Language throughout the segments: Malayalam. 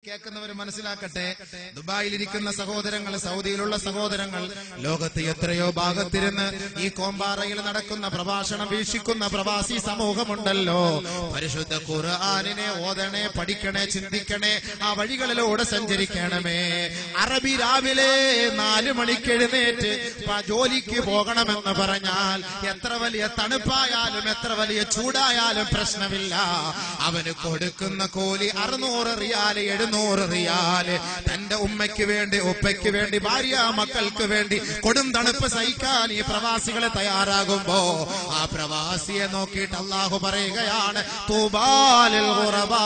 കേൾക്കുന്നവർ മനസ്സിലാക്കട്ടെ, ദുബായിലിരിക്കുന്ന സഹോദരങ്ങൾ, സൗദിയിലുള്ള സഹോദരങ്ങൾ, ലോകത്ത് എത്രയോ ഭാഗത്തിരുന്ന് ഈ കോമ്പാറയിൽ നടക്കുന്ന പ്രഭാഷണം വീക്ഷിക്കുന്ന പ്രവാസി സമൂഹമുണ്ടല്ലോ. പരിശുദ്ധ ഖുർആനിനെ ഓതണേ, പഠിക്കണേ, ചിന്തിക്കണേ, ആ വഴികളിലൂടെ സഞ്ചരിക്കണമേ. അറബി രാവിലെ 4 മണിക്ക് എഴുന്നേറ്റ് ജോലിക്ക് പോകണമെന്ന് പറഞ്ഞാൽ എത്ര വലിയ തണുപ്പായാലും എത്ര വലിയ ചൂടായാലും പ്രശ്നമില്ല. അവന് കൊടുക്കുന്ന കൂലി 600 റിയാല് 700 റിയാല്. തന്റെ ഉമ്മയ്ക്ക് വേണ്ടി, ഉപ്പയ്ക്ക് വേണ്ടി, ഭാര്യ മക്കൾക്ക് വേണ്ടി കൊടും തണുപ്പ് സഹിക്കാൻ ഈ പ്രവാസികളെ തയ്യാറാകുമ്പോ ആ പ്രവാസിയെ നോക്കിയിട്ട് അള്ളാഹു പറയുകയാണ്, തൂബാലിൽ ഖുറബാ,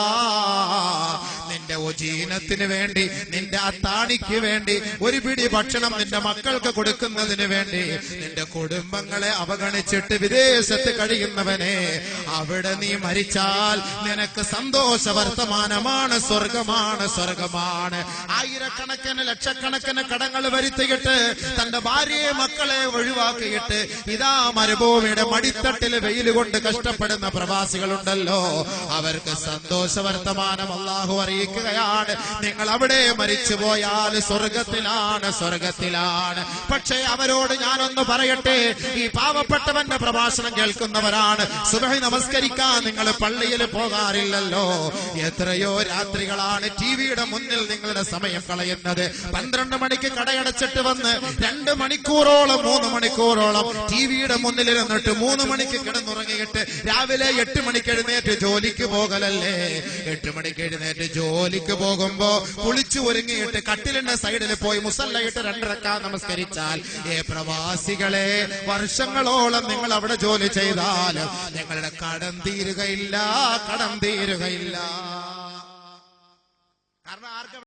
നിന്റെ ഉജീനത്തിന് വേണ്ടി, നിന്റെ അത്താണിക്ക് വേണ്ടി, ഒരു പിടി ഭക്ഷണം നിന്റെ മക്കൾക്ക് കൊടുക്കുന്നതിന് വേണ്ടി നിന്റെ കുടുംബങ്ങളെ അവഗണിച്ചിട്ട് വിദേശത്ത് കഴിയുന്നവനെ, അവിടെ നീ മരിച്ചാൽ നിനക്ക് സന്തോഷ വർത്തമാനമാണ്, സ്വർഗമാണ്, സ്വർഗമാണ്. ആയിരക്കണക്കിന് ലക്ഷക്കണക്കിന് കടങ്ങൾ വരുത്തിയിട്ട് തന്റെ ഭാര്യയെ മക്കളെ ഒഴിവാക്കിയിട്ട് ഇതാ മരുഭൂമിയുടെ മടിത്തട്ടിൽ വെയിൽ കൊണ്ട് കഷ്ടപ്പെടുന്ന പ്രവാസികളുണ്ടല്ലോ, അവർക്ക് സന്തോഷ വർത്തമാനം അല്ലാഹു അറിയിക്കുകയാണ്, നിങ്ങൾ അവിടെ മരിച്ചു പോയാൽ സ്വർഗത്തിലാണ്, സ്വർഗത്തിലാണ്. പക്ഷേ അവരോട് ഞാനൊന്ന് പറയട്ടെ, ഈ പാവപ്പെട്ടവന്റെ പ്രഭാഷണം കേൾക്കുന്നവരാണ്, സുബഹി നമസ്കരിക്കാൻ നിങ്ങൾ പള്ളിയിൽ പോകാറില്ലല്ലോ. എത്രയോ രാത്രികളാണ് ടിവിയുടെ മുന്നിൽ നിങ്ങളുടെ സമയം കളയുന്നത്. 12 മണിക്ക് കടയടച്ചിട്ട് വന്ന് 2 മണിക്കൂറോളം 3 മണിക്കൂറോളം ടിവിയുടെ മുന്നിൽ ഇരുന്നിട്ട് 3 മണിക്ക് കിടന്നുറങ്ങിയിട്ട് രാവിലെ 8 മണിക്ക് എഴുന്നേറ്റ് ജോലിക്ക് പോകലല്ലേ. 8 മണിക്ക് എഴുന്നേറ്റ് ജോലിക്ക് പോകുമ്പോ കുളിച്ചു ഒരുങ്ങിയിട്ട് കട്ടിലിന്റെ സൈഡിൽ പോയി മുസല്ലയിട്ട് 2 റക്അത്ത് നമസ്കരിച്ചാൽ, പ്രവാസികളെ, വർഷങ്ങളോളം നിങ്ങൾ അവിടെ ജോലി ചെയ്താൽ നിങ്ങളുടെ കടം തീരുകയില്ല, കടം തീരുകയില്ല. കാരണം ആർക്കും